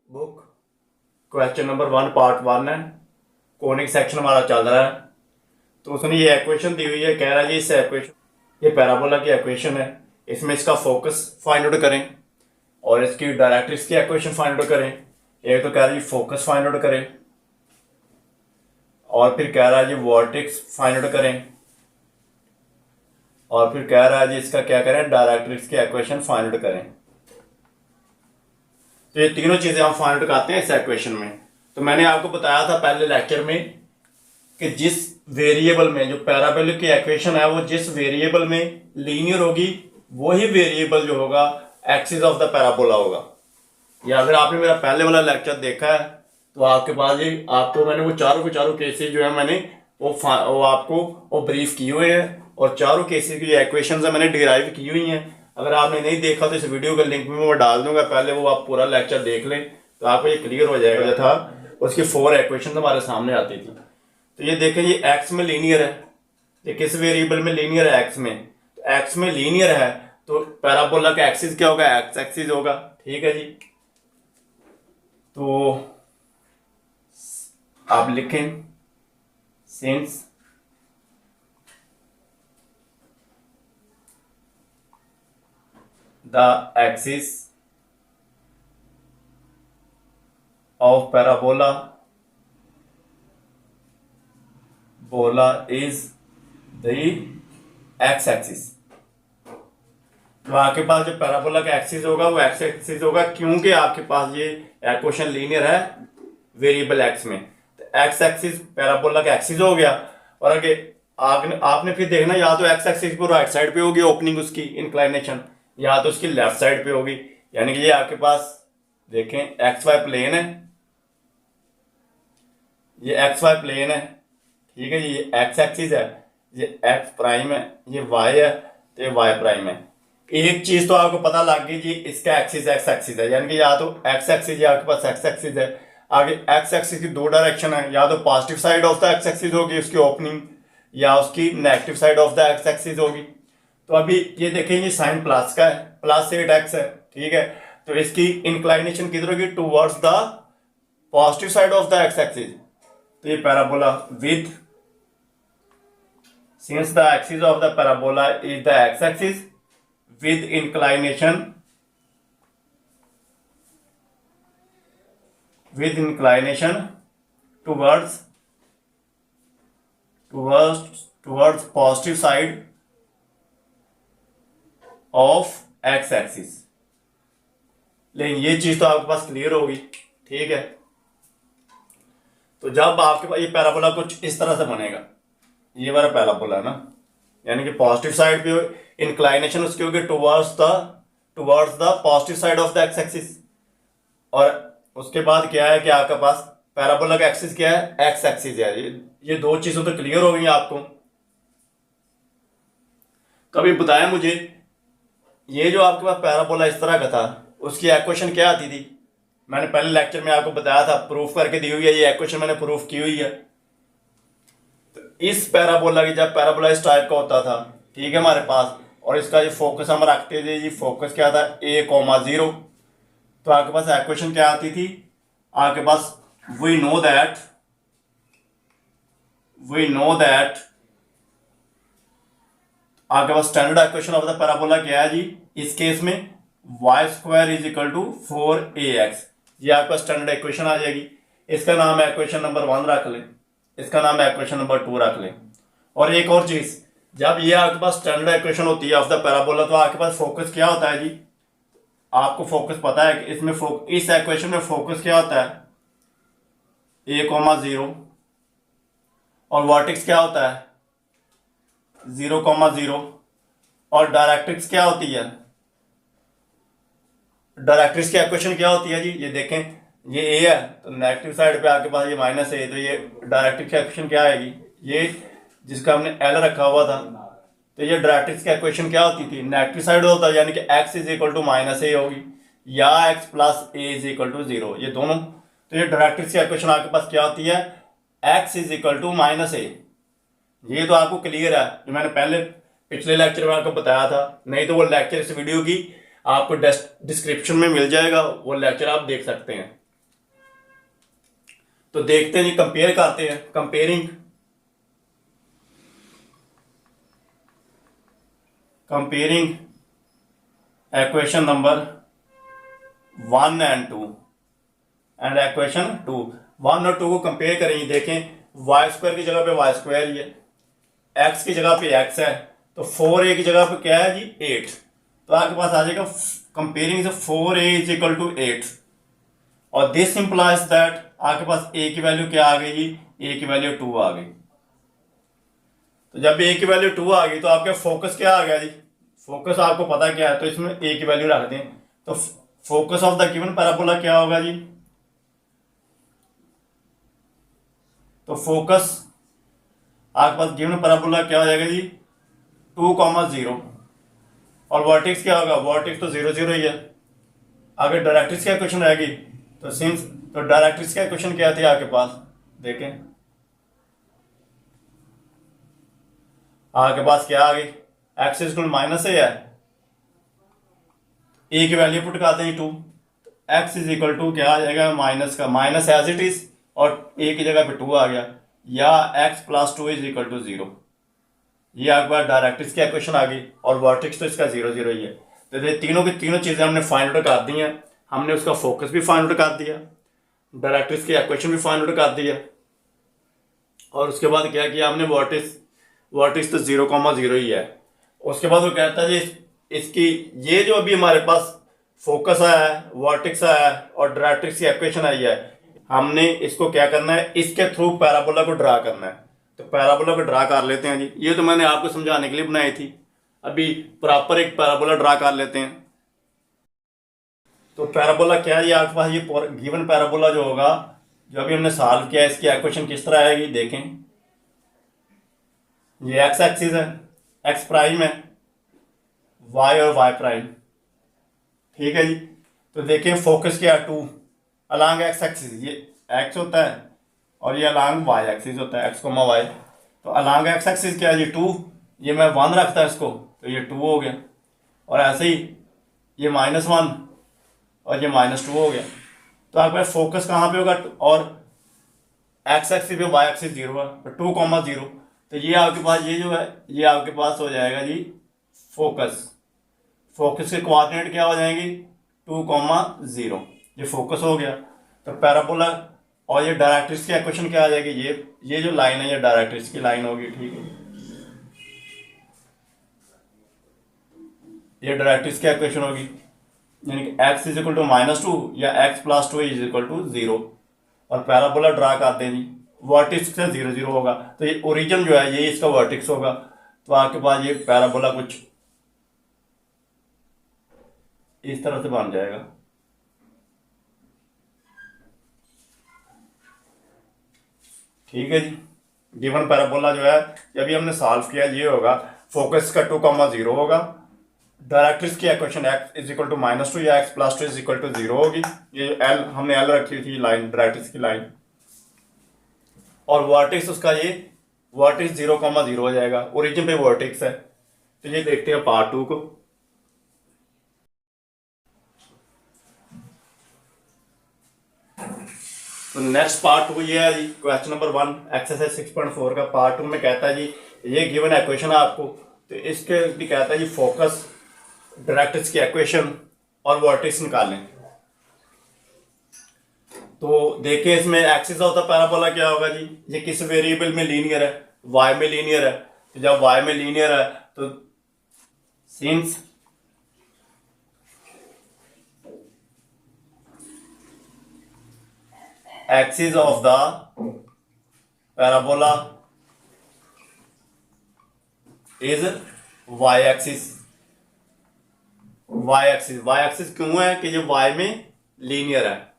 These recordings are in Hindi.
बुक। क्वेश्चन नंबर 1 पार्ट 1 है, कोनिक सेक्शन हमारा चल रहा है। तो उसने ये इक्वेशन दी हुई है, कह रहा है जी इस इक्वेशन, ये पैराबोला की इक्वेशन है, इसमें इसका फोकस फाइंड आउट करें और इसकी डायरेक्ट्रिक्स की इक्वेशन फाइंड आउट करें। एक तो कह रहा है जी फोकस फाइंड आउट करें और फिर कह रहा है जी वर्टेक्स फाइंड आउट करें और फिर कह रहा है जी इसका क्या करें, डायरेक्ट्रिक्स की इक्वेशन फाइंड आउट करें। तो ये तीनों चीजें हम फाइंड आउट करते हैं इस इक्वेशन में। तो मैंने आपको बताया था पहले लेक्चर में कि जिस वेरिएबल में जो पैराबोलिक की इक्वेशन है वो जिस वेरिएबल में लीनियर होगी वही वेरिएबल जो होगा एक्सिस ऑफ द पैराबोला होगा। या अगर आपने मेरा पहले वाला लेक्चर देखा है तो आपके पास ये आपको मैंने वो चारों के चारों केसेस जो है मैंने वो आपको वो ब्रीफ किए हुए हैं और चारों केसेस की इक्वेशंस मैंने डिराइव की हुई हैं। अगर आपने नहीं देखा तो इस वीडियो का लिंक में मैं डाल दूंगा, पहले वो आप पूरा लेक्चर देख लें तो आपको ये क्लियर हो जाएगा। जो था उसकी 4 इक्वेशन हमारे सामने आती थी। तो ये देखें ये एक्स में लीनियर है, ये किस वेरिएबल में लीनियर है, एक्स में। तो एक्स में लीनियर है तो पैराबोला का एक्सिस क्या होगा, एक्स एक्सिस होगा। ठीक है जी, तो आप लिखें since the axis of parabola is the x axis। तो आपके पास जो पैराबोला का एक्सिस होगा वो एक्स एक्सिस होगा, क्योंकि आपके पास ये इक्वेशन लीनियर है वेरिएबल एक्स में। तो एक्स एक्सिस पैराबोला का एक्सिस हो गया। और आगे आपने फिर देखना, या तो एक्स एक्सिस पर राइट साइड पे होगी ओपनिंग उसकी इंक्लाइनेशन, या तो उसकी लेफ्ट साइड पे होगी। यानी कि ये आपके पास देखें एक्स वाई प्लेन है, ये एक्स वाई प्लेन है। ठीक है जी, ये एक्स एक्सिस है, ये एक्स प्राइम है, ये वाई है, तो ये वाई प्राइम है। एक चीज तो आपको पता लग गई जी, इसका एक्सिस एक्स एक्सिस है, यानी कि या तो एक्स एक्सिस या आपके पास एक्स एक्सिस है। आगे एक्स एक्सिस की 2 डायरेक्शन है, या तो positive side of the x axis होगी उसकी ओपनिंग, या उसकी negative side of the x axis होगी। तो अभी ये देखें ये साइन प्लस का है, प्लस 8x है। ठीक है, तो इसकी इंक्लाइनेशन किधर होगी, towards the positive side of the x axis. तो ये parabola with since the axis of the parabola is the x axis with inclination towards positive side of x axis। लेकिन ये चीज तो आपके पास क्लियर होगी। ठीक है, तो जब आपके पास ये पैराबोला कुछ इस तरह से बनेगा, ये वाला पैराबोला है ना, यानी कि पॉजिटिव साइड पे इंक्लाइनेशन उसकी होगी towards the positive side of the x axis. और उसके बाद क्या है कि आपके पास पैराबोला का एक्सिस क्या है, एक्स एक्सिस है। ये 2 चीजें तो क्लियर हो गई आपको। तो अभी बताया मुझे, ये जो आपके पास पैराबोला इस तरह का था उसकी इक्वेशन क्या आती थी। मैंने पहले लेक्चर में आपको बताया था, प्रूफ करके दी हुई है, ये इक्वेशन मैंने प्रूफ की हुई है। तो इस पैराबोला की जब पैराबोला इस टाइप का होता था, ठीक है हमारे पास, और इसका जो फोकस हम रखते थे जी, फोकस क्या था a,0, तो आपके पास इक्वेशन क्या आती थी, आपके पास वी नो दैट आपके पास standard equation of the parabola क्या है जी, इस केस में y² is equal to 4ax। ये आपका स्टैंडर्ड इक्वेशन आ जाएगी। इसका नाम है इक्वेशन नंबर 1 रख लें, इसका नाम है इक्वेशन नंबर 2 रख लें। और एक और चीज, जब ये आपके पास स्टैंडर्ड इक्वेशन होती है ऑफ द पैराबोला, तो आपके पास फोकस क्या होता है जी, आपको फोकस पता है कि इसमें इस इक्वेशन में फोकस क्या होता है a,0, और वर्टेक्स क्या होता है 0,0, और डायरेक्ट्रिक्स क्या होती है, डायरेक्ट्रिक्स की इक्वेशन क्या होती है जी, ये देखें ये a है तो नेगेटिव साइड पे आपके पास ये -a, तो ये डायरेक्ट्रिक्स की इक्वेशन क्या आएगी, ये जिसका हमने L रखा हुआ था। तो ये डायरेक्ट्रिक्स की इक्वेशन क्या होती थी, नेगेटिव साइड होता है, यानी कि x is equal to -a होगी, या x plus a is equal to 0, ये दोनों। तो ये डायरेक्ट्रिक्स की इक्वेशन आपके पास क्या होती है, x is equal to -a। ये तो आपको क्लियर है, जो मैंने पहले पिछले लेक्चर में आपको बताया था। नहीं तो वो लेक्चर इस वीडियो की आपको डिस्क्रिप्शन में मिल जाएगा, वो लेक्चर आप देख सकते हैं। तो देखते हैं जी, कंपेयर करते हैं। Comparing equation number 1 and 2 and equation 2। 1 और 2 को कंपेयर करेंगे। देखें वाई स्क्वायर की जगह पे वाई स्क्वायर ही है, एक्स की जगह पे एक्स है, तो 4a की जगह पे क्या है जी 8। तो आपके पास आ जाएगा comparing 4a is equal to 8 और दिस इंप्लाइज दैट आपके पास a की वैल्यू क्या आ गई जी, a की वैल्यू 2 आ गई। तो जब a की वैल्यू 2 आ गई तो आपके फोकस क्या आ गया जी, फोकस आपको पता क्या है, तो इसमें a की वैल्यू रख दें। तो focus of the given parabola क्या होगा जी, तो फोकस आपके पास गिवन पैराबोला क्या हो जाएगा जी 2,0 और वर्टेक्स क्या होगा, वर्टेक्स तो 0 0 ही है। अगर डायरेक्ट्रिक्स का क्वेश्चन रहेगी तो सिंस तो डायरेक्ट्रिक्स का क्वेश्चन क्या थे आपके पास, देखें आपके पास क्या आ गई, एक्स इक्वल माइनस है, ए की वैल्यू पुट करते हैं 2, एक्स इज इक्वल टू क्या आ जाएगा माइनस का माइनस एज इट इज और ए की जगह पे 2 आ गया, या X plus 2 is equal to 0। ये आपके पास डायरेक्ट्रिक्स की इक्वेशन आ गई और वर्टेक्स तो इसका 0 0 ही है। तो ये तीनों की तीनों चीजें हमने फाइंड आउट कर दी हैं। हमने उसका फोकस भी फाइंड आउट कर दिया, डायरेक्ट्रिक्स की इक्वेशन भी फाइंड आउट कर दिया, और उसके बाद क्या किया हमने, वर्टेक्स तो 0,0 ही है। उसके बाद वो कहता है जी इसकी ये जो अभी हमारे पास फोकस आया है, वर्टेक्स आया है और डायरेक्ट्रिक्स की इक्वेशन आई है, हमने इसको क्या करना है, इसके थ्रू पैराबोला को ड्रा करना है। तो पैराबोला को ड्रा कर लेते हैं जी। ये तो मैंने आपको समझाने के लिए बनाई थी, अभी प्रॉपर एक पैराबोला ड्रा कर लेते हैं। तो पैराबोला क्या है, ये आपके पास ये गिवन पैराबोला जो होगा, जो अभी हमने सॉल्व किया है, इसकी इक्वेशन किस तरह आएगी देखें। ये एक्स एक्सिस है, एक्स प्राइम है, वाई और वाई प्राइम, ठीक है जी। तो देखें फोकस क्या है 2 अलांग एक्स एक्सिस, ये एक्स होता है और ये अलांग वाई एक्सिस होता है, एक्स कोमा वाई। तो अलांग एक्स एक्सिस क्या है जी 2, ये मैं 1 रखता है इसको तो ये 2 हो गया, और ऐसे ही ये -1 और ये -2 हो गया। तो आपके पास फोकस कहाँ पे होगा, और एक्स एक्सिस पे वाई एक्सिस 0 है, तो 2,0। तो ये आपके पास ये जो है ये आपके पास हो जाएगा जी फोकस के कोऑर्डिनेट क्या हो जाएंगी 2,0, ये फोकस हो गया। तो पैराबोला और ये डायरेक्ट्रिक्स की इक्वेशन क्या आ जाएगी, ये जो लाइन है ये डायरेक्ट्रिक्स की लाइन होगी, ठीक है। ये डायरेक्ट्रिक्स की इक्वेशन होगी, यानी कि x इज इक्वल टू -2 या x plus 2 is equal to 0, और पैराबोला ड्रा करते हैं जी, वर्टेक्स से 0 0 होगा। तो ये ओरिजिन जो है ये इसका वर्टेक्स होगा। तो आपके पास ये पैराबोला कुछ इस तरह से बन जाएगा, ठीक है जी। गिवन पैराबोला जो है अभी हमने सॉल्व किया, ये होगा फोकस का 2,0 होगा, डायरेक्ट्रिक्स की equation x is equal to -2 या x plus 2 is equal to 0 होगी। ये l हमने l रखी थी लाइन, डायरेक्ट्रिक्स की लाइन, और वर्टेक्स उसका ये वर्टेक्स 0,0 हो जाएगा, ओरिजिन पे वर्टेक्स है। तो ये देखते हैं पार्ट 2 को। तो नेक्स्ट पार्ट 2 ये है जी क्वेश्चन नंबर 1 एक्सरसाइज 6.4 का पार्ट 2 में कहता है जी ये गिवन इक्वेशन है आपको, तो इसके भी कहता है जी फोकस, डायरेक्ट्रिक्स की इक्वेशन और वर्टेक्स निकालें। तो देखिए इसमें एक्सिस ऑफ द पैराबोला क्या होगा जी, ये किस वेरिएबल में लीनियर है, y में लीनियर है। तो जब y में लीनियर है तो since axis of the parabola is y axis. y axis क्यों है कि ये y में लीनियर है।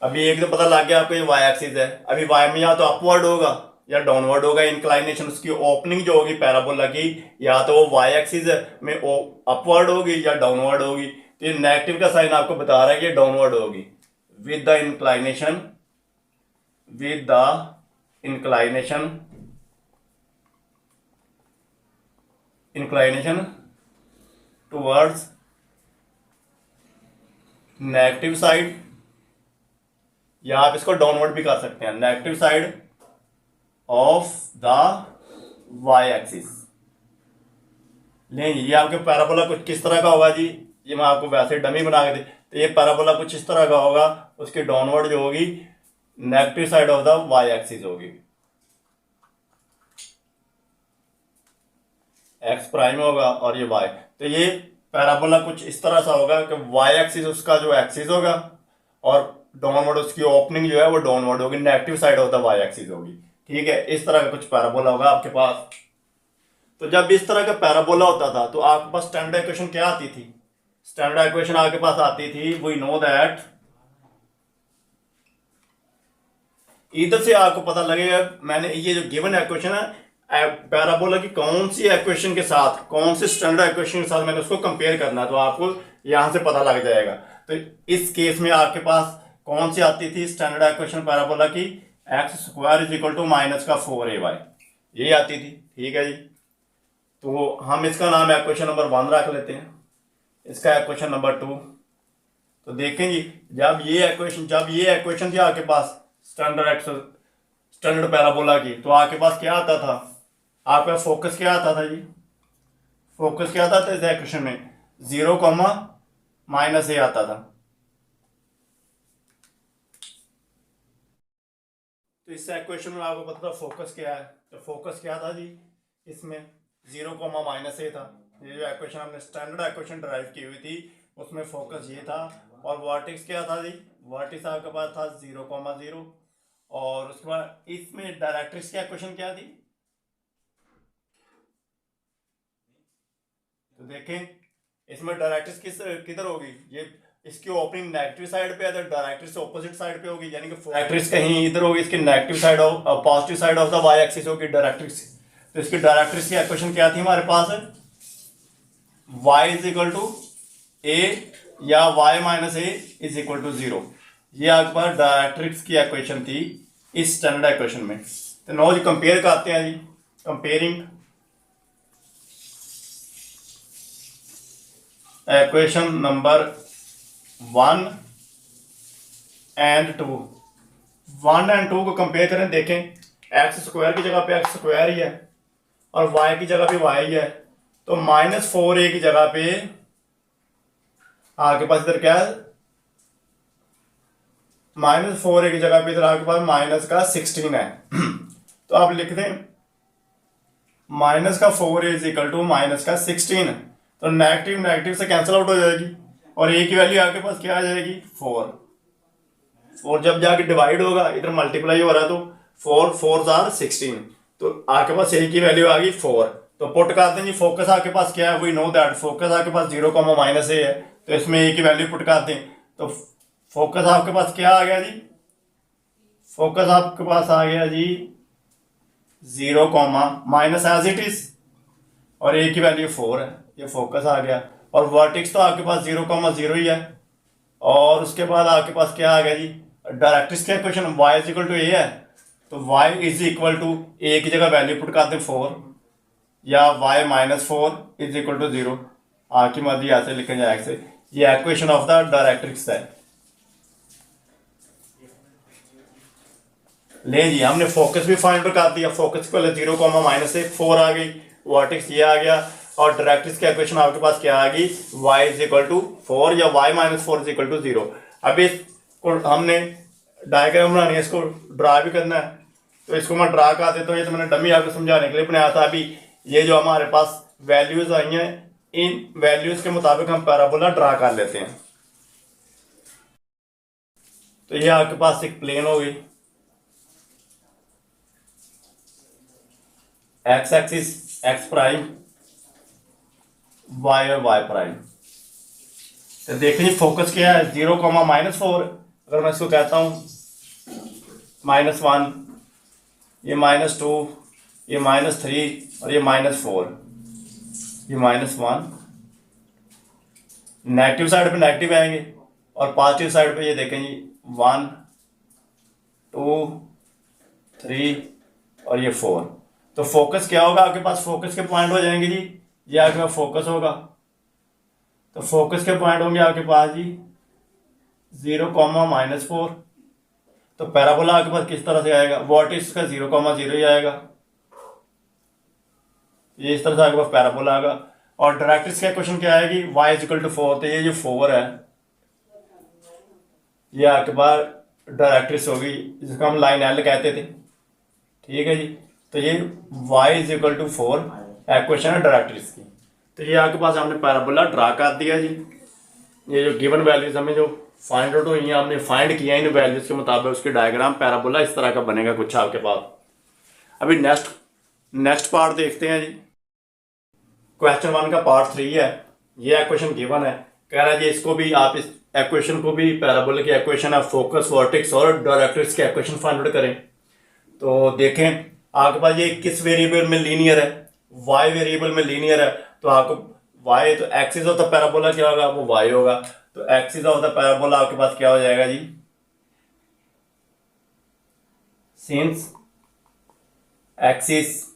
अभी एक तो पता लग गया आपको ये y एक्सिस है, अभी y में या तो अपवर्ड होगा या डाउनवर्ड होगा, इंक्लाइनेशन उसकी ओपनिंग जो होगी पैराबोला की, या तो वो y एक्सिस में अपवर्ड होगी या डाउनवर्ड होगी। तो ये नेगेटिव का साइन आपको बता रहा है कि डाउनवर्ड होगी with the inclination towards negative side या आप इसको डाउनवर्ड भी कर सकते हैं, negative side of the Y axis. नहीं, ये आपके पैराबोला कुछ किस तरह का होगा जी, ये मैं आपको वैसे डमी बना के दे, तो ये पैराबोला कुछ इस तरह का होगा, उसकी डाउनवर्ड जो होगी negative side of the Y axis होगी, एक्स प्राइम होगा और ये वाई। तो ये पैराबोला कुछ इस तरह सा होगा कि वाई एक्सिस उसका जो एक्सिस होगा और डाउनवर्ड उसकी ओपनिंग जो है वो डाउनवर्ड होगी, negative side of the Y axis होगी। ठीक है, इस तरह का कुछ पैराबोला होगा आपके पास। तो जब इस तरह का पैराबोला होता था तो आपके पास स्टैंडर्ड इक्वेशन क्या आती थी? स्टैंडर्ड इक्वेशन आपके पास आती थी, वी नो दैट, इधर से आपको पता लगेगा मैंने ये जो गिवन इक्वेशन है पैराबोला की कौन सी इक्वेशन के साथ, कौन सी स्टैंडर्ड इक्वेशन के साथ मैंने उसको कंपेयर करना है, तो आपको यहां से पता लग जाएगा। तो इस केस में आपके पास कौन सी आती थी स्टैंडर्ड इक्वेशन पैराबोला की? X square is equal to minus का 4ay, ये आती थी। ठीक है जी, तो हम इसका नाम इक्वेशन नंबर 1 रख लेते हैं, इसका इक्वेशन नंबर 2। तो देखें जी, जब ये इक्वेशन थी आपके पास स्टैंडर्ड पैराबोला की, तो आपके पास क्या आता था? आपका फोकस क्या आता था जी? फोकस क्या आता था इस इक्वेशन में? 0, माइनस ए आता था। तो इस इक्वेशन में आपको पता था फोकस क्या है, तो फोकस क्या था जी इसमें? 0, माइनस ए था। ये जो इक्वेशन हमने स्टैंडर्ड इक्वेशन ड्राइव की हुई थी उसमें फोकस ये था। और वर्टेक्स क्या था जी? वर्टेक्स आपके पास था 0, 0। और उसके बाद इसमें डायरेक्ट्रिक्स की इक्वेशन क्या थी? तो देखें इसमें डायरेक्ट्रिक्स किधर होगी? ये इसकी ओपनिंग नेगेटिव साइड पे है, तो डायरेक्ट्रिक्स ऑपोजिट साइड पे होगी, यानी कि डायरेक्ट्रिक्स कहीं इधर होगी, इसकी negative side of positive side of the Y axis होगी डायरेक्ट्रिक्स। तो इसकी डायरेक्ट्रिक्स की इक्वेशन क्या थी हमारे पास? y is equal to A या y minus A is equal to 0। ये आपके पास डायरेक्ट्रिक्स की इक्वेशन थी इस स्टैंडर्ड इक्वेशन में। तो नो जी कंपेयर करते हैं जी, comparing equation number 1 and 2। 1 and 2 को कंपेयर करें, देखें एक्स स्क्वायर की जगह पे एक्स स्क्वायर ही है और वाई की जगह पे वाई है, तो -4a की जगह पे आपके पास इधर क्या है? -4a की जगह पे इधर आपके पास माइनस का 16 है। तो आप लिख दें -4a इज इक्वल टू -16। तो नेगेटिव नेगेटिव से कैंसिल आउट हो जाएगी और a की वैल्यू आपके पास क्या आ जाएगी? 4। और जब जाके डिवाइड होगा इधर मल्टीप्लाई हो रहा है, तो 4 4 16, तो आपके पास a की वैल्यू आ गई 4। तो पुट करते हैं जी, फोकस आपके पास क्या है? वी नो दैट फोकस आपके पास 0, माइनस ए है, तो इसमें a की वैल्यू पुट करते हैं, तो फोकस आपके पास क्या आ गया जी? फोकस आपके पास आ गया जी 0, माइनस एज इट इज, और a की वैल्यू 4 है, ये फोकस आ गया। और वर्टेक्स तो आपके पास 0, 0 ही है। और उसके बाद आपके पास क्या आ गया जी? डायरेक्ट्रिक्स का equation y is equal to A है, तो y is equal to a की जगह वैल्यू पुट करते 4 या y -4 इज इक्वल टू 0, आपकी मर्जी ऐसे लिखे जाए से। ये इक्वेशन ऑफ द डायरेक्ट्रिक्स है। ले जी, हमने फोकस भी फाइंड आउट कर दिया, फोकस को 0, माइनस से 4 आ गई, वर्टेक्स ये आ गया, और डायरेक्ट्रिक्स की इक्वेशन आपके पास क्या आ गई? y इज इक्वल टू 4 या y -4 इज इक्वल टू 0। अब इसको हमने डायग्राम बनानी है, इसको ड्रा भी करना है, तो इसको मैं ड्रा कर देता हूँ। ये तो मैंने डमी आपको समझाने के लिए बनाया था। अभी ये जो हमारे पास वैल्यूज आई हैं, इन वैल्यूज के मुताबिक हम पैराबोला ड्रा कर लेते हैं। तो ये आपके पास एक प्लेन होगी, X axis X prime, Y और वाई प्राइम। तो देखिए फोकस क्या है? 0, -4। अगर मैं इसको कहता हूं -1, ये -2, ये -3 और ये -4, ये -1। नेगेटिव साइड पे नेगेटिव आएंगे और पॉजिटिव साइड पे ये देखें जी 1, 2, 3 और ये 4। तो फोकस क्या होगा आपके पास? फोकस के पॉइंट हो जाएंगे जी, ये आपके पास फोकस होगा, तो फोकस के पॉइंट होंगे आपके पास जी 0, -4 तो पैराबोला आपके पास किस तरह से आएगा, वर्टेक्स का 0,0 ही आएगा, ये इस तरह से आपके पास पैराबोला आएगा। और डायरेक्ट्रिक्स का क्वेश्चन क्या आएगी, y इज इक्वल टू 4, तो ये जो 4 है ये आपके पास डायरेक्ट्रिक्स होगी, जिसको हम लाइन एल कहते थे, ठीक है जी। तो ये y is equal to 4 equation है डायरेक्ट्रिक्स की। तो ये आपके पास हमने पैराबोला ड्रा कर दिया जी। ये जो गिवन वैल्यूज हमें जो फाइंड आउट हुई हैं, हमने फाइंड किया इन वैल्यूज के मुताबिक, उसके डायग्राम पैराबोला इस तरह का बनेगा कुछ आपके पास। अभी नेक्स्ट पार्ट देखते हैं जी। क्वेश्चन 1 का पार्ट 3 है, ये इक्वेशन गिवन है, कह रहा है जी इसको भी आप इस इक्वेशन को भी पैराबोला की इक्वेशन है, फोकस, वर्टेक्स और डायरेक्ट्रिक्स के इक्वेशन फाइंड आउट करें। तो देखें आपके पास ये किस वेरिएबल में लीनियर है, y वेरिएबल में लीनियर है, तो आपको y तो एक्सिस ऑफ द पैराबोला क्या होगा, वो y होगा। तो एक्सिस ऑफ द पैराबोला आपके पास क्या हो जाएगा जी, since axis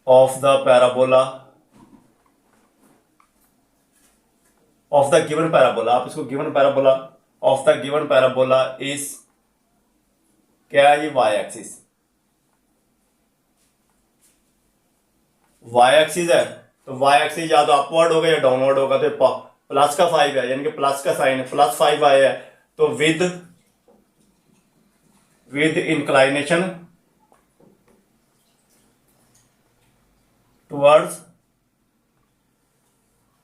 of the parabola of the given parabola, आप इसको given parabola of the given parabola is क्या है ये, y एक्सिस। y एक्सिस है तो y एक्सिस या तो अपवर्ड होगा या डाउनवर्ड होगा, तो प्लस का 5 है, यानी कि प्लस का साइन है, +5 आया है, तो with inclination towards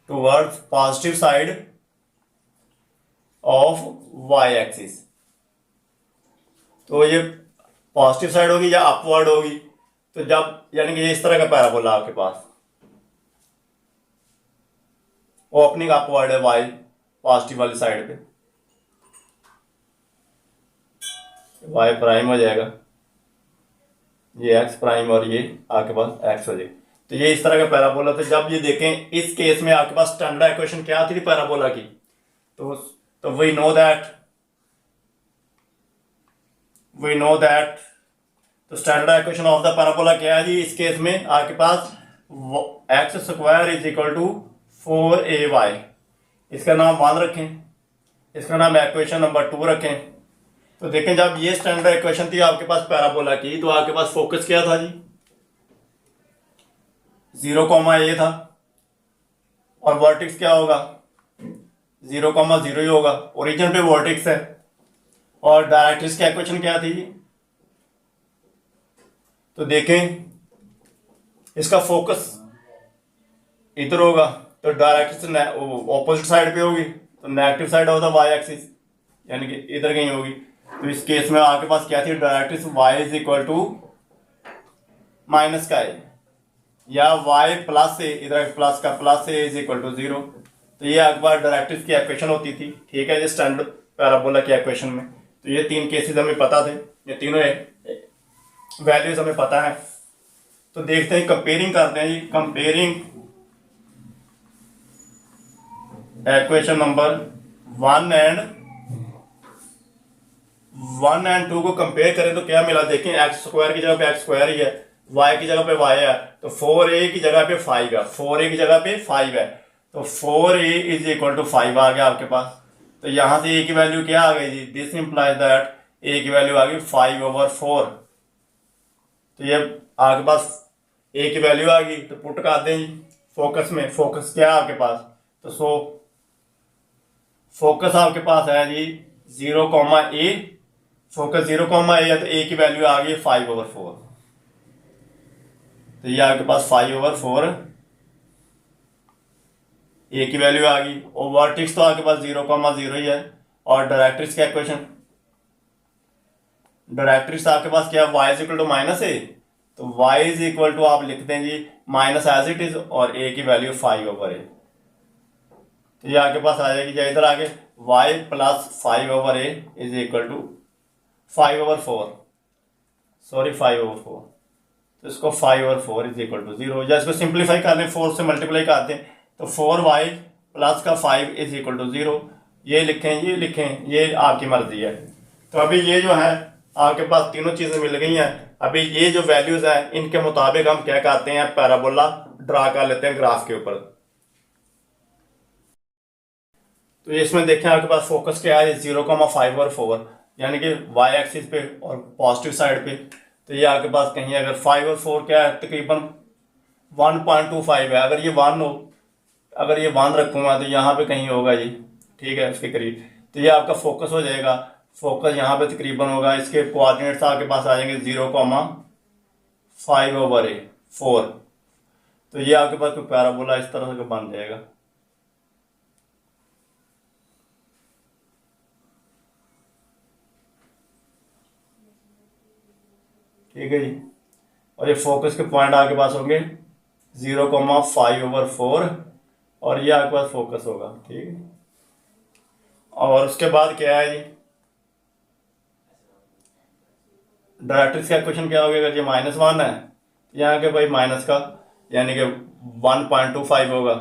positive side of y axis. तो ये पॉजिटिव साइड होगी या अपवर्ड होगी, तो जब यानी कि ये इस तरह का पैराबोला आपके पास, ओपनिंग अपवर्ड है y पॉजिटिव वाली साइड पे, y प्राइम हो जाएगा, ये x प्राइम और ये आपके पास x हो जाएगा। तो ये इस तरह का पैराबोला। तो जब ये देखें इस केस में आपके पास स्टैंडर्ड इक्वेशन क्या आती थी पैराबोला की, तो वी नो दैट तो standard equation of the parabola क्या है जी, इस केस में आपके पास x² is equal to 4ay, इसका नाम 1 रखें, इसका नाम इक्वेशन नंबर 2 रखें। तो देखें जब ये स्टैंडर्ड इक्वेशन थी आपके पास पैराबोला की, तो आपके पास फोकस क्या था जी, 0,a था, और वर्टेक्स क्या होगा, 0,0 ही होगा, ओरिजिन पे वर्टेक्स है। और डायरेक्ट्रिक्स की इक्वेशन क्या थी, तो देखें इसका फोकस इधर होगा, तो डायरेक्ट्रिक्स ऑपोजिट साइड पे होगी, तो negative side of the y axis, यानी कि इधर कहीं होगी। तो इस केस में आपके पास क्या थी, directrix y is equal to minus का a, या y प्लस a, इधर प्लस का plus a is equal to 0। तो ये एक बार डायरेक्ट्रिक्स की इक्वेशन होती थी, ठीक है, ये स्टैंडर्ड पैराबोला की इक्वेशन में। तो ये 3 केसेस हमें पता थे, ये तीनों वैल्यूज हमें पता है। तो देखते हैं, कंपेयरिंग करते हैं जी, कंपेयरिंग इक्वेशन नंबर 1 एंड 2 को कंपेयर करें तो क्या मिला, देखें x² की जगह पे x² ही है, y की जगह पे y है, तो 4a की जगह पे 5 है, 4a की जगह पे 5 है, तो 4a इज इक्वल टू 5 आ गया आपके पास। तो यहां से a की वैल्यू क्या आ गई जी, दिस इंप्लाइज दैट a की वैल्यू आ गई 5/4। तो ये आपके पास a की वैल्यू आ गई, तो पुट कर दें जी फोकस में, फोकस क्या है आपके पास, तो फोकस आपके पास है जी 0,a, फोकस 0,a है, तो a की वैल्यू आ गई 5/4। तो ये आपके पास 5/4 a की वैल्यू आ गई, और वर्टेक्स तो आपके पास 0,0 ही है। और डायरेक्ट्रिक्स का इक्वेशन, डायरेक्ट्रिक्स आपके पास क्या है, y is equal to -a, तो y इज इक्वल टू आप लिखते हैं जी माइनस एज इट इज, और a की वैल्यू 5/a। तो ये आपके पास आ जाएगी, इधर आगे y plus 5/a is equal to 5/4, sorry 5/4, तो इसको 5/4 इज इक्वल टू 0, या इसको सिंप्लीफाई कर लें, 4 से मल्टीप्लाई कर दें, तो 4y प्लस का 5 इज इक्वल टू 0, ये लिखें, ये आपकी मर्जी है। तो अभी ये जो है आपके पास तीनों चीजें मिल गई हैं। अभी ये जो वैल्यूज हैं इनके मुताबिक हम क्या करते हैं, पैराबोला ड्रा कर लेते हैं ग्राफ के ऊपर। तो इसमें देखें आपके पास फोकस क्या है, 0,5 और 4, यानी कि वाई एक्सिस पे और पॉजिटिव साइड पे। तो ये आपके पास कहीं अगर 5 और 4 क्या है, तकरीबन 1.25 है। अगर ये 1 हो, अगर ये 1 रखूँगा तो यहाँ पे कहीं होगा ये, ठीक है, उसके करीब। तो ये आपका फोकस हो जाएगा। फोकस यहाँ पे तकरीबन होगा, इसके कोऑर्डिनेट्स आपके पास आ जाएंगे 0,5/4। तो ये आपके पास कोई पैराबोला इस तरह से बन जाएगा। ठीक है जी। और ये फोकस के पॉइंट आपके पास होंगे 0,5/4 और ये आपके पास फोकस होगा। ठीक है। और उसके बाद क्या है जी, डायरेक्ट्रिक्स का क्वेश्चन क्या होगा, अगर ये -1 है यहाँ के भाई माइनस का, यानी कि 1.25 होगा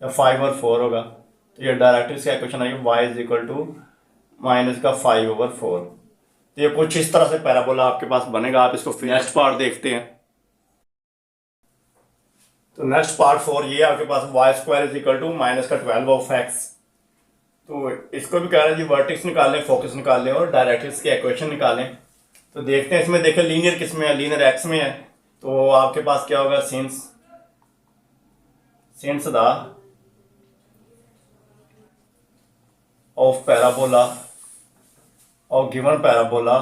या 5 और 4 होगा। तो ये डायरेक्ट्रिक्स का क्वेश्चन आएगा y इज इक्वल टू -5/4। तो ये कुछ इस तरह से पैराबोला आपके पास बनेगा। आप इसको नेक्स्ट पार्ट देखते हैं। तो नेक्स्ट पार्ट 4 ये आपके पास y² इज इक्वल टू -12 तो इसको भी कह रहे हैं जी वर्टेक्स निकालें, फोकस निकालें और डायरेक्ट्रिक्स की इक्वेशन निकालें। तो देखते हैं इसमें, देखें लीनियर किस में है, लीनियर एक्स में है। तो आपके पास क्या होगा, सिंस द ऑफ पैराबोला और given parabola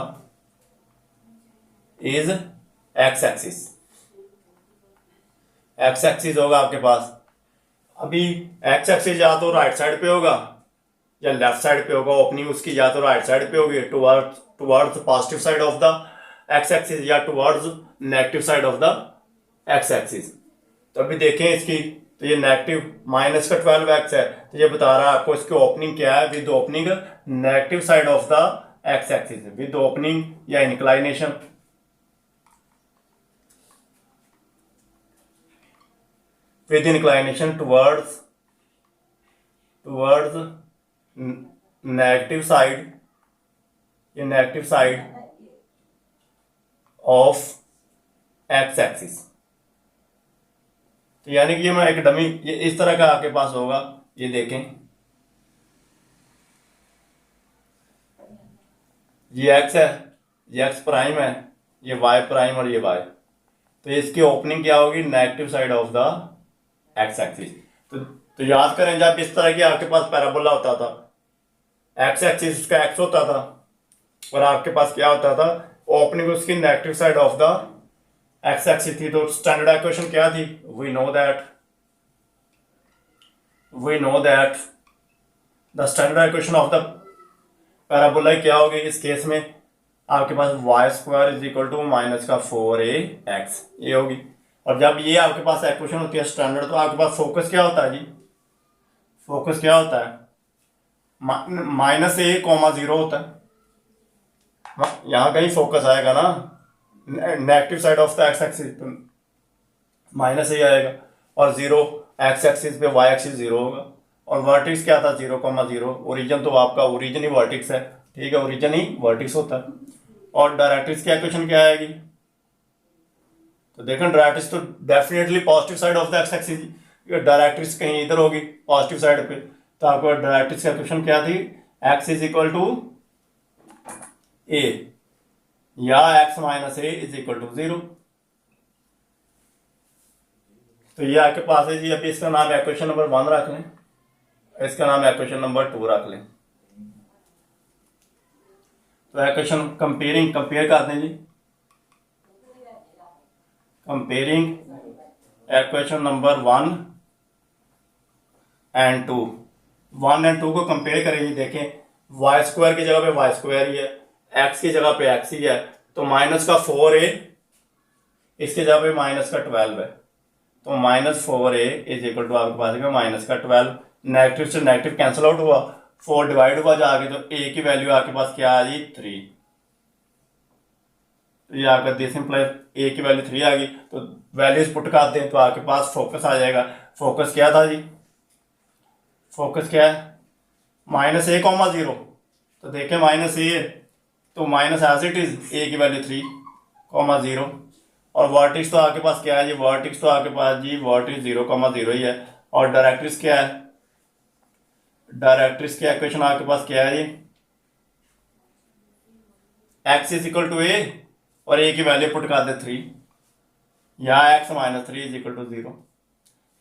is x axis. X axis होगा आपके पास। अभी एक्स एक्सिस या तो राइट साइड पे होगा या लेफ्ट साइड पे होगा। ओपनिंग उसकी या तो राइट साइड पे होगी, towards positive side of the x axis, या towards negative side of the x axis. तो अभी देखें इसकी, तो ये नेगेटिव -12x है। तो ये बता रहा है आपको इसकी ओपनिंग क्या है, with opening negative side of the x axis, with opening या inclination. With inclination towards negative side, ये negative side of x axis. तो यानी कि ये मैं एक डमी, ये इस तरह का आपके पास होगा। ये देखें, ये एक्स है, ये एक्स प्राइम है, ये वाई प्राइम और ये वाई। तो इसकी ओपनिंग क्या होगी, negative side of the x axis. तो याद करें, जब इस तरह की आपके पास पैराबोला होता था, एक्स एक्सिस उसका एक्स होता था और आपके पास क्या होता था, ओपनिंग उसकी negative side of the x axis थी। तो स्टैंडर्ड इक्वेशन क्या थी, we know that the standard equation of the parabola क्या होगी इस केस में, आपके पास y² is equal to -4ax ये होगी। और जब ये आपके पास इक्वेशन होती है स्टैंडर्ड, तो आपके पास फोकस क्या होता है जी, फोकस क्या होता है, -a,0 होता है। यहाँ कहीं फोकस आएगा ना, negative side of the x axis पे -a आएगा, और 0 एक्स एक्सिस पे y एक्सिस 0 होगा। और वर्टिक्स क्या था, 0,0। ओरिजिन तो आपका ओरिजिन ही वर्टिक्स है, ठीक है, ओरिजिन ही वर्टिक्स होता है। और डायरेक्ट्रिक्स की इक्वेशन क्या आएगी, तो देखें डायरेक्ट्रिक्स तो definitely positive side of the x axis, directrix कहीं इधर होगी पॉजिटिव साइड पे। तो आपको डायरेक्ट्रिक्स की इक्वेशन क्या थी, x is equal to a या x - a is equal to 0। तो ये आपके पास है जी। अभी इसका नाम इक्वेशन नंबर 1 रख लें, इसका नाम इक्वेशन नंबर 2 रख लें। तो इक्वेशन कंपेयर कर दें जी, comparing equation number 1 and 2। 1 and 2 को कंपेयर करें जी। देखें y² की जगह पे y² ही है, x की जगह पे x ही है। तो -4a, इसकी जगह पे -12 है। तो -4a इज इक्वल टू आपके पास -12, नेगेटिव से नेगेटिव कैंसिल आउट हुआ, 4 डिवाइड हुआ जाके, तो a की वैल्यू आपके पास क्या आ गई, 3। तो ये आपका दिस इंप्लाइज a की वैल्यू 3 आ गई। तो वैल्यूज पुट करते हैं तो आपके पास फोकस आ जाएगा। फोकस क्या था जी, फोकस क्या है, -a,0। तो देखें -a तो minus as it is, a की वैल्यू 3,0। और वर्टिक्स तो आपके पास क्या है जी, वर्टिक्स तो आपके पास जी वर्टिक्स 0,0 ही है। और डायरेक्ट्रिक्स क्या है, डायरेक्ट्रिक्स की इक्वेशन आपके पास क्या है, ये x इज इक्वल टू ए और ए की वैल्यू पुट कर दे 3, यहाँ x minus 3 is equal to 0।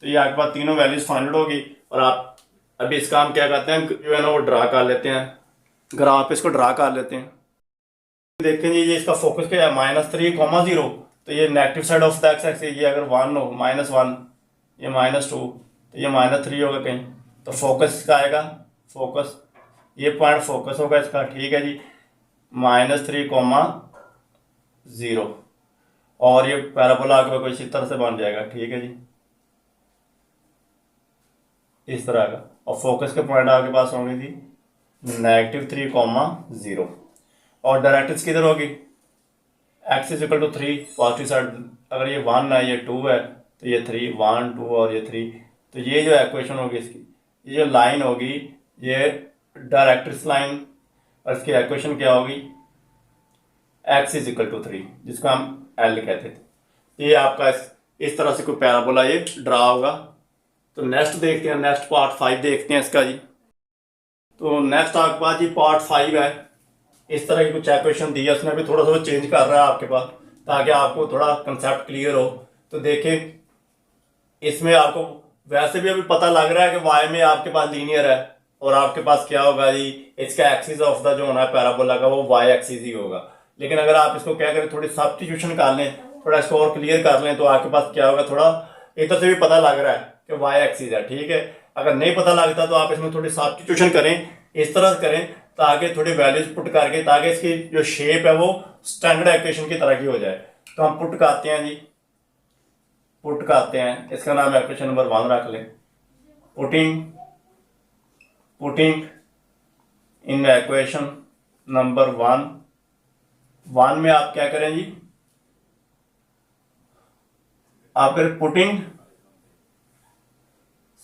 तो ये आपके पास तीनों वैल्यूज फाइंड होगी। और आप अभी इसका हम क्या करते हैं, जो है ना वो ड्रा कर लेते हैं, ग्राफ इसको ड्रा कर लेते हैं। देखते हैं ये इसका फोकस क्या है, -3, 0। तो ये negative side of the x axis, ये अगर 1 हो, -1, ये -2, तो ये -3 होगा कहीं, तो फोकस इसका आएगा, फोकस ये पॉइंट फोकस होगा इसका, ठीक है जी, -3, 0। और ये पैराबोला आपके पास इसी तरह से बन जाएगा, ठीक है जी, इस तरह का। और फोकस के पॉइंट आपके पास होंगे जी -3, 0। और डायरेक्ट्रिक्स किधर होगी, x is equal to 3, positive side, अगर ये 1 है, ये 2 है, तो ये 3, 1, 2 और ये 3। तो ये जो इक्वेशन होगी इसकी, ये जो लाइन होगी, ये डायरेक्ट्रिक्स लाइन, और इसकी इक्वेशन क्या होगी, x इज इक्वल टू 3, जिसको हम L कहते थे। ये आपका इस तरह से कोई पैराबोला ये ड्रा होगा। तो नेक्स्ट देखते हैं, नेक्स्ट पार्ट 5 देखते हैं इसका जी। तो नेक्स्ट आपके पास जी पार्ट 5 है। इस तरह की कुछ इक्वेशन दी है, उसने भी थोड़ा सा चेंज कर रहा है आपके पास, ताकि आपको थोड़ा कंसेप्ट क्लियर हो। तो देखें, इसमें आपको वैसे भी अभी पता लग रहा है कि y में आपके पास लीनियर है, और आपके पास क्या होगा जी, इसका एक्सिस ऑफ द जो होना है पैराबोला का, वो y एक्सिस ही होगा। लेकिन अगर आप इसको क्या करें, थोड़ी सब्स्टिट्यूशन कर लें, थोड़ा इसको और क्लियर कर लें, तो आपके पास क्या होगा, थोड़ा एक तरह से भी पता लग रहा है कि y एक्सिस है, ठीक है। अगर नहीं पता लगता तो आप इसमें थोड़ी सब्स्टिट्यूशन करें, इस तरह से करें ताकि थोड़ी वैल्यूज पुट करके, ताकि इसकी जो शेप है वो स्टैंडर्ड इक्वेशन की तरह की हो जाए। तो हम पुट करते हैं जी, पुट करते हैं, इसका नाम इक्वेशन नंबर 1 रख लें। पुटिंग इन इक्वेशन नंबर 1 में आप क्या करें जी, आप फिर पुटिंग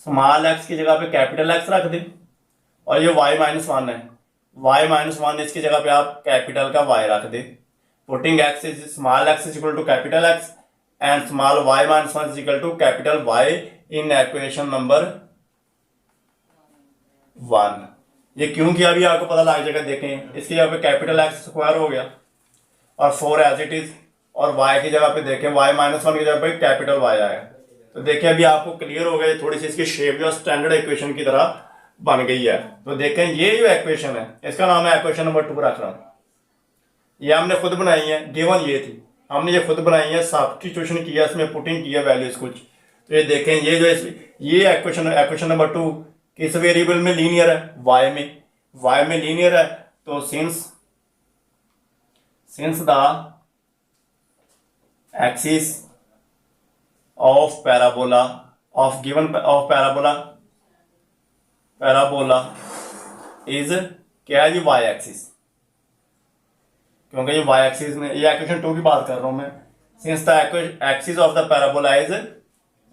स्मॉल एक्स की जगह पे कैपिटल एक्स रख दें, और ये y-1 है, y-1 इसकी जगह पे आप कैपिटल का y रख दें। Putting X is small X is equal to capital X and small y-1 is equal to capital y in equation number 1। ये क्यों किया अभी आपको पता लग जाएगा। देखें, इसकी जगह पे कैपिटल एक्स स्क्वायर हो गया और 4 एज इट इज, और y की जगह पे देखें y-1 की जगह पे कैपिटल y आया। तो देखिए अभी आपको क्लियर हो गया, थोड़ी सी इसकी शेप जो स्टैंडर्ड इक्वेशन की तरह बन गई है। तो देखें, ये जो इक्वेशन है, इसका नाम है इक्वेशन नंबर 2 रख रहा हूं। ये हमने खुद बनाई है, गिवन ये थी, हमने ये खुद बनाई है, सब्स्टिट्यूशन किया, इसमें पुटिंग किया वैल्यूज कुछ। तो ये देखें, ये जो ये इक्वेशन नंबर 2 किस वेरिएबल में लीनियर है, y में लीनियर है। तो since the axis of parabola of parabola is क्या है जी, y एक्सिस, क्योंकि ये y एक्सिस में, ये इक्वेशन 2 की बात कर रहा हूं मैं। Since the axis of the parabola is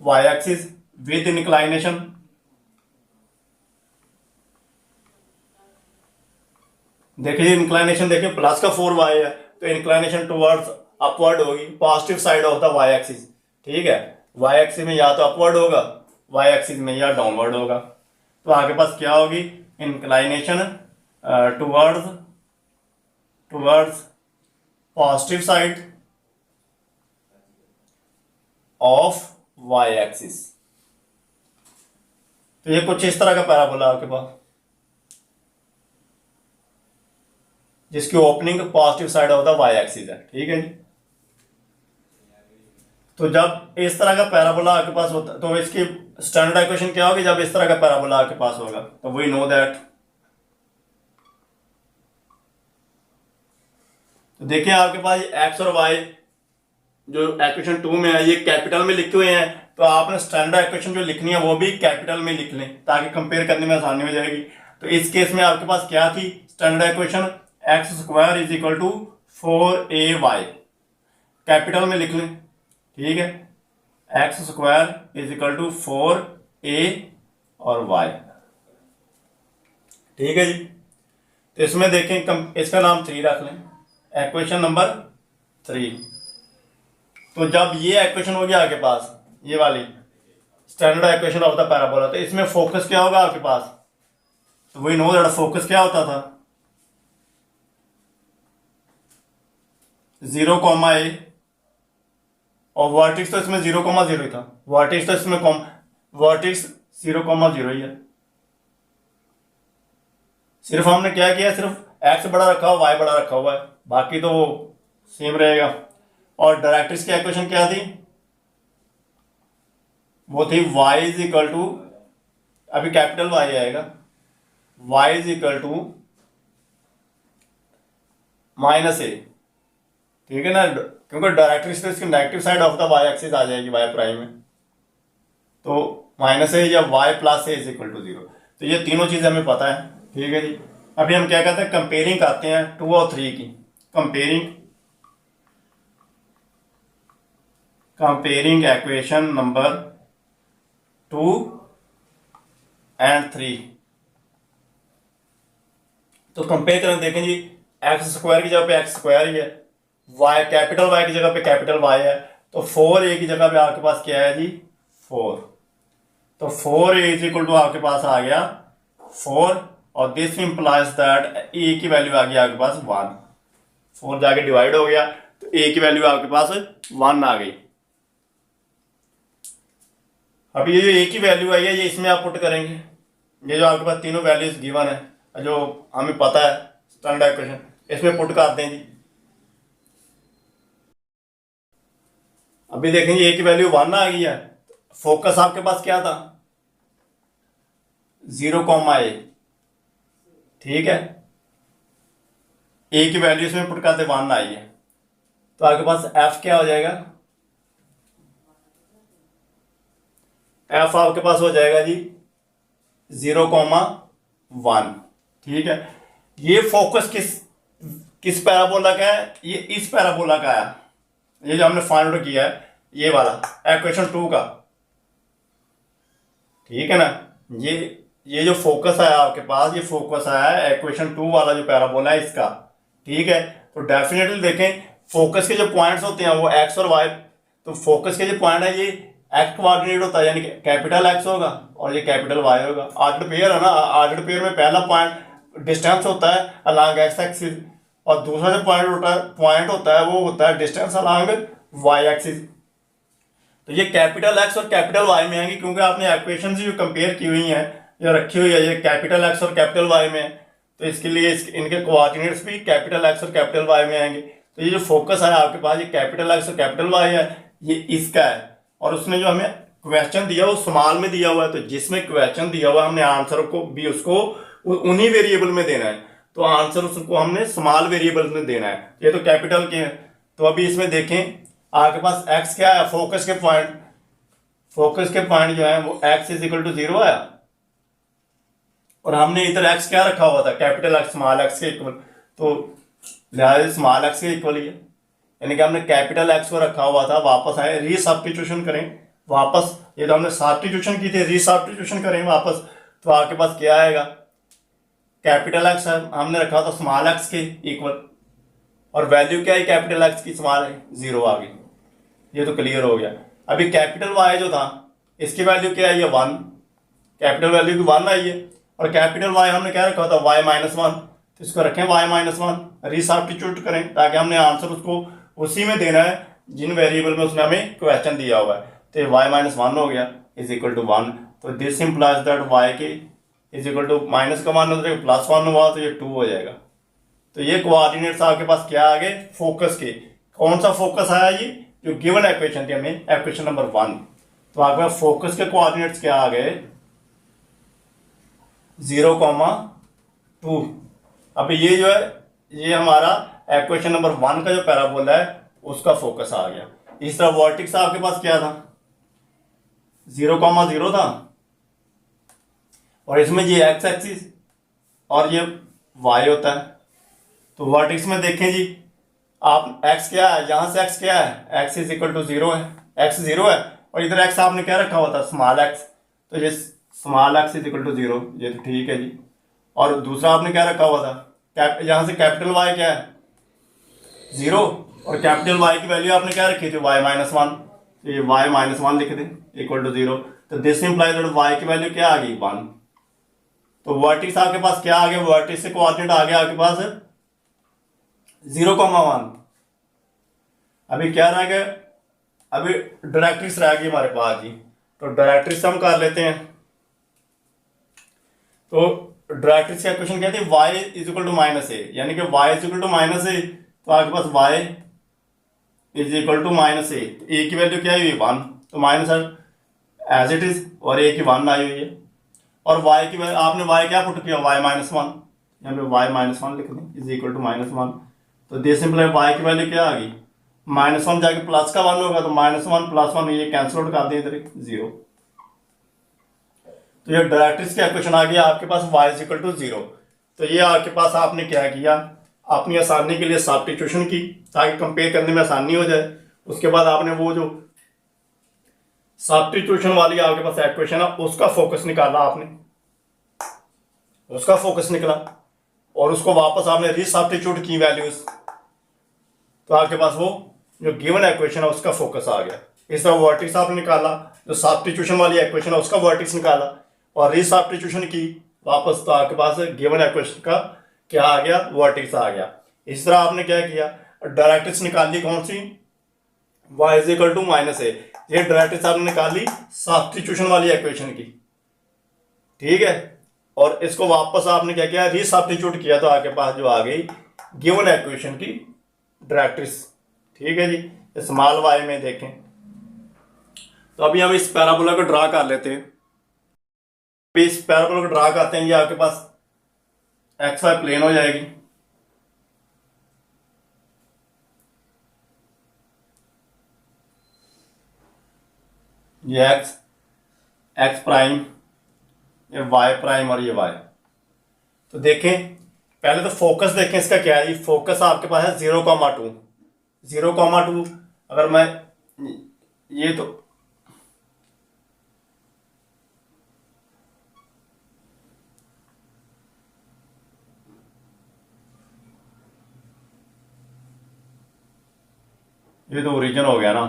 y axis with inclination, देखिए इंक्लाइनेशन देखिए प्लस का 4y है, तो इंक्लाइनेशन टुवर्ड्स अपवर्ड होगी, positive side of the y axis, ठीक है। y एक्सिस में या तो अपवर्ड होगा, y एक्सिस में या डाउनवर्ड होगा। तो आपके पास क्या होगी, inclination towards positive side of y axis. तो ये कुछ इस तरह का पैराबोला आपके पास, जिसकी opening positive side of the y axis है, ठीक है जी। तो जब इस तरह का पैराबोला आपके पास होता है, तो इसकी स्टैंडर्ड इक्वेशन क्या होगी, जब इस तरह का पैराबोला आपके पास होगा। तो वी नो दैट, तो देखिए आपके पास x और y जो इक्वेशन 2 में है, ये कैपिटल में लिखे हुए हैं। तो आपने स्टैंडर्ड इक्वेशन जो लिखनी है वो भी कैपिटल में लिख लें, ताकि कंपेयर करने में आसानी हो जाएगी। तो इस केस में आपके पास क्या थी standard equation, X square is equal to 4ay, capital में लिख लें, ठीक है। X square is equal to 4a और y, ठीक है जी। तो इसमें देखें, इसका नाम 3 रख लें, इक्वेशन नंबर 3। तो जब ये इक्वेशन होगी आपके पास, ये वाली standard equation of the parabola, तो इसमें फोकस क्या होगा आपके पास, तो वी नो दैट फोकस क्या होता था, 0, A, और वर्टेक्स तो इसमें 0, 0 ही था, वर्टेक्स तो इसमें वर्टेक्स 0, 0 ही है। सिर्फ हमने क्या किया, सिर्फ एक्स बड़ा रखा हुआ, वाई बड़ा रखा हुआ है, बाकी तो वो सेम रहेगा। और डायरेक्ट्रिक्स की इक्वेशन क्या थी, वो थी y इज इक्वल टू, अभी कैपिटल Y आएगा, y is equal to -a, ठीक है ना, क्योंकि डायरेक्ट्रिक्स तो इसकी negative side of the y axis आ जाएगी y प्राइम में, तो -a या y plus a is equal to 0। तो ये तीनों चीजें हमें पता है, ठीक है जी। अभी हम क्या करते हैं, कंपेयरिंग करते हैं 2 और 3 की, कंपेयरिंग इक्वेशन नंबर 2 एंड 3। तो कंपेयर करें, देखें जी, एक्स स्क्वायर की जगह पे एक्स स्क्वायर ही है, वाई कैपिटल वाई की जगह पे कैपिटल वाई है, तो 4a की जगह पे आपके पास क्या है जी, 4। तो 4a इज इक्वल टू आपके पास आ गया 4, और दिस इंप्लाइज दैट a की वैल्यू आ गई आपके पास 1। 4 जाके डिवाइड हो गया, तो a की वैल्यू आपके पास 1 आ गई। अब ये जो a की वैल्यू आई है, ये इसमें आप पुट करेंगे, ये जो आपके पास तीनों वैल्यूज गिवन है जो हमें पता है स्टैंडर्ड इक्वेशन, इसमें पुट करते हैं जी। अभी देखेंगे a की वैल्यू 1 आ गई है, फोकस आपके पास क्या था, 0, A, ठीक है, a की वैल्यू इसमें पुट करते 1 आई है, तो आपके पास f क्या हो जाएगा, f आपके पास हो जाएगा जी 0, 1, ठीक है। ये फोकस किस पैराबोला का है, ये इस पैराबोला का है, ये जो हमने फाइंड आउट किया है, ये वाला इक्वेशन 2 का, ठीक है ना। ये जो फोकस है आपके पास, ये फोकस आया है इक्वेशन 2 वाला जो पैराबोला है इसका, ठीक है। तो डेफिनेटली देखें, फोकस के जो पॉइंट्स होते हैं वो एक्स और वाई, तो फोकस के जो पॉइंट है ये एक्स कोऑर्डिनेट होता है, यानी कि कैपिटल एक्स होगा और ये कैपिटल वाई होगा। ऑर्डर पेयर है ना, ऑर्डर पेयर में पहला पॉइंट डिस्टेंस होता है अलॉन्ग एक्स एक्सिस, और दूसरा जो पॉइंट होता है वो होता है डिस्टेंस अलॉन्ग वाई एक्सिस। तो ये कैपिटल एक्स और कैपिटल वाई में आएंगे, क्योंकि आपने इक्वेशन जो कंपेयर की हुई हैं, जो रखी हुई है, ये कैपिटल एक्स और कैपिटल वाई में है, तो इसके लिए इनके कोऑर्डिनेट्स भी कैपिटल एक्स और कैपिटल वाई में आएंगे। तो ये जो फोकस है आपके पास, ये कैपिटल एक्स और कैपिटल वाई है, ये इसका है, और उसने जो हमें क्वेश्चन दिया वो स्मॉल में दिया हुआ है, तो जिसमें क्वेश्चन दिया हुआ है हमने आंसर को भी उसको उन्हीं वेरिएबल में देना है, तो आंसर उसको हमने स्मॉल वेरिएबल में देना है। ये तो कैपिटल के हैं, तो अभी इसमें देखें आपके पास एक्स क्या है, फोकस के पॉइंट जो है वो एक्स इज इक्वल टू 0 है, और हमने इधर एक्स क्या रखा हुआ था, कैपिटल एक्स स्मॉल एक्स के इक्वल, तो लिहाजा स्मॉल एक्स के इक्वल ही है, यानी कि हमने कैपिटल एक्स को रखा हुआ था। वापस आए, रीसब्स्टिट्यूशन करें वापस, ये तो हमने सब्स्टिट्यूशन की थी, रीसब्स्टिट्यूशन करें वापस, तो आपके पास क्या आएगा, कैपिटल एक्स हमने रखा था स्मॉल एक्स के इक्वल, और वैल्यू क्या है कैपिटल एक्स की, स्मॉल है, 0 आ गई। ये तो क्लियर हो गया। अभी कैपिटल वाई जो था इसकी वैल्यू क्या है, ये 1, कैपिटल वैल्यू की 1 आई है, और कैपिटल वाई हमने क्या रखा था, y-1, तो इसको रखें y-1, रीसब्स्टिट्यूट करें ताकि हमने आंसर उसको उसी में देना है जिन वेरिएबल में उसने हमें क्वेश्चन दिया हुआ है। तो y-1 हो गया इज इक्वल टू 1, तो दिस इंप्लाइज दैट y के इज इक्वल टू माइनस का मान होता है +1 हुआ, तो ये 2 हो जाएगा। तो ये कोऑर्डिनेट्स आपके पास क्या आ गए, फोकस के। कौन सा फोकस आया, ये जो गिवन इक्वेशन थी हमें, इक्वेशन नंबर 1, तो आपके पास फोकस के कोऑर्डिनेट्स क्या आ गए, 0, 2। अब ये जो है, ये हमारा इक्वेशन नंबर 1 का जो पैराबोला है उसका फोकस आ गया। इस तरह वर्टेक्स आपके पास क्या था, 0, 0 था, और इसमें ये एक्स एक्सिस और ये वाई होता है। तो वर्टेक्स में देखें जी, आप एक्स क्या है, यहां से एक्स क्या है, एक्स इज इक्वल टू 0 है, एक्स 0 है, और इधर एक्स आपने क्या रखा हुआ था, स्मॉल एक्स, तो ये small X is equal to 0, ये तो ठीक है जी। और दूसरा आपने क्या रखा हुआ था, यहां से कैपिटल वाई क्या है, 0, और कैपिटल वाई की वैल्यू आपने क्या रखी थी, y-1, तो ये y-1 लिख दें इक्वल टू 0, तो दिस इंप्लाइज दैट वाई की वैल्यू क्या आ गई, 1। तो वर्टिक्स आपके पास क्या आ गया, वर्टिक्स से कोऑर्डिनेट आ गया आपके पास 0,1। अभी क्या रह गया, अभी डायरेक्ट्रिक्स रह गई हमारे पास जी। तो डायरेक्ट्रिक्स हम कर लेते हैं। तो डायरेक्ट्रिक्स का क्वेश्चन कहते हैं y is equal to minus A, यानी कि y is equal to minus A. तो आपके पास y is equal to minus A, A की वैल्यू क्या है 1, तो माइनस एज इट इज, और ए की 1 आई हुई है। और y की वैल्यू आपने y क्या पुट किया, y माइनस 1, यहाँ पे y माइनस 1 लिख दें इज इक्वल टू माइनस 1। तो दिस सिंपल y की वैल्यू क्या आ गई, -1 जाके प्लस का 1 होगा, तो -1 प्लस 1 ये कैंसिल आउट कर दिए इधर 0। तो ये डायरेक्ट्रिक्स का क्वेश्चन आ गया आपके पास y इज इक्वल टू 0। तो ये आपके पास आपने क्या किया, अपनी आसानी के लिए सब्स्टिट्यूशन की ताकि कंपेयर करने में आसानी हो जाए। उसके बाद आपने वो जो सब्स्टिट्यूशन वाली आपके पास इक्वेशन है उसका फोकस निकाला, आपने उसका फोकस निकला और उसको वापस आपने रीसब्स्टिट्यूट की वैल्यूज, तो आपके पास वो जो गिवन इक्वेशन है उसका फोकस आ गया। इस तरह वर्टिक्स आपने निकाला, जो सब्स्टिट्यूशन वाली इक्वेशन है उसका वर्टिक्स निकाला और रीसब्स्टिट्यूशन की वापस, तो आपके पास गिवन इक्वेशन का क्या आ गया, वर्टिक्स आ गया। इस तरह आपने क्या किया, डायरेक्ट्रिक्स निकाली कौन सी, y is equal to minus A. ये डायरेक्ट्रिक्स आपने निकाली सब्स्टिट्यूशन वाली इक्वेशन की, ठीक है। और इसको वापस आपने क्या किया, रीसब्स्टिट्यूट किया, तो आपके पास जो आ गई गिवन इक्वेशन की डायरेक्ट्रिक्स, ठीक है जी। स्मॉल y में देखें तो अभी हम इस पैराबोला को ड्रा कर लेते हैं। इस पैराबोला को ड्रा करते हैं, ये आपके पास XY प्लेन हो जाएगी। ये x प्राइम, ये y प्राइम और ये y। तो देखें पहले तो फोकस देखें इसका क्या है, ये फोकस आपके पास है 0,2, 0,2। अगर मैं ये तो ये तो ओरिजिन हो गया ना।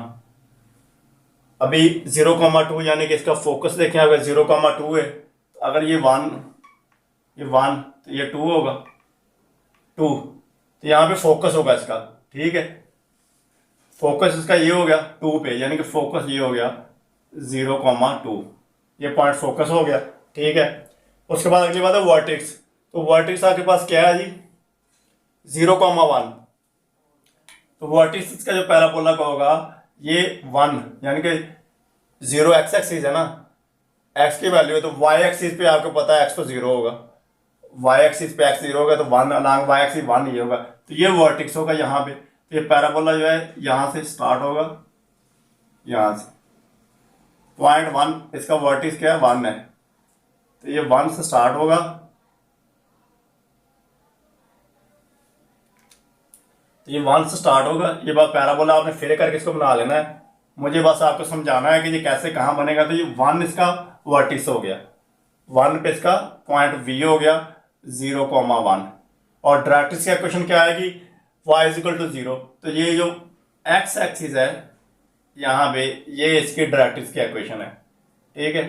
अभी 0,2 यानी कि इसका फोकस देखें, अगर 0,2 है, अगर ये 1 तो ये 2 होगा, 2, तो यहाँ पे फोकस होगा इसका, ठीक है। फोकस इसका ये हो गया 2 पे, यानी कि फोकस ये हो गया 0,2, ये पॉइंट फोकस हो गया, ठीक है। उसके बाद अगली बात है वर्टेक्स। तो वर्टेक्स आपके पास क्या है जी, 0,1। तो वर्टेक्स इसका जो पैराबोला का होगा ये 1, यानी कि 0 x एक्सिस है ना, x की वैल्यू है, तो y एक्सिस पे आपको पता है x तो 0 होगा, y एक्सिस पे x 0 होगा, तो 1 अलॉन्ग y एक्सिस 1 ये होगा, तो ये वर्टेक्स होगा यहाँ पे। तो ये पैराबोला जो है यहाँ से स्टार्ट होगा, यहाँ से पॉइंट 1, इसका वर्टेक्स क्या है 1 है, तो ये 1 से स्टार्ट होगा, तो ये 1 से स्टार्ट होगा। ये बात पैराबोला आपने फिर करके इसको बना लेना है, मुझे बस आपको समझाना है कि ये कैसे कहाँ बनेगा। तो ये 1 इसका वर्टिक्स हो गया, 1 पे इसका पॉइंट V हो गया 0,1। और डायरेक्ट्रिक्स का क्वेश्चन क्या आएगी, y इज इक्वल टू 0। तो ये जो x एक्सिस है यहाँ पे, ये इसकी डायरेक्ट्रिक्स की इक्वेशन है, ठीक है।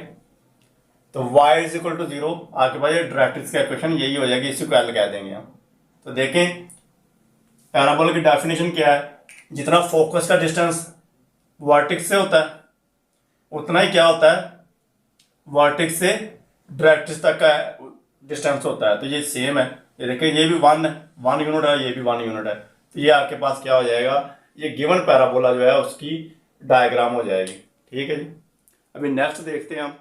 तो y इज इक्वल टू 0 आपके पास ये डायरेक्ट्रिक्स का इक्वेशन यही हो जाएगी, इसी को L कह देंगे हम। तो देखें पैराबोला की डेफिनेशन क्या है, जितना फोकस का डिस्टेंस वर्टेक्स से होता है उतना ही क्या होता है, वर्टेक्स से डायरेक्ट्रिक्स तक का डिस्टेंस होता है। तो ये सेम है, ये देखिए ये भी 1 यूनिट है, ये भी 1 यूनिट है। तो ये आपके पास क्या हो जाएगा, ये गिवन पैराबोला जो है उसकी डायग्राम हो जाएगी, ठीक है जी। अभी नेक्स्ट देखते हैं हम।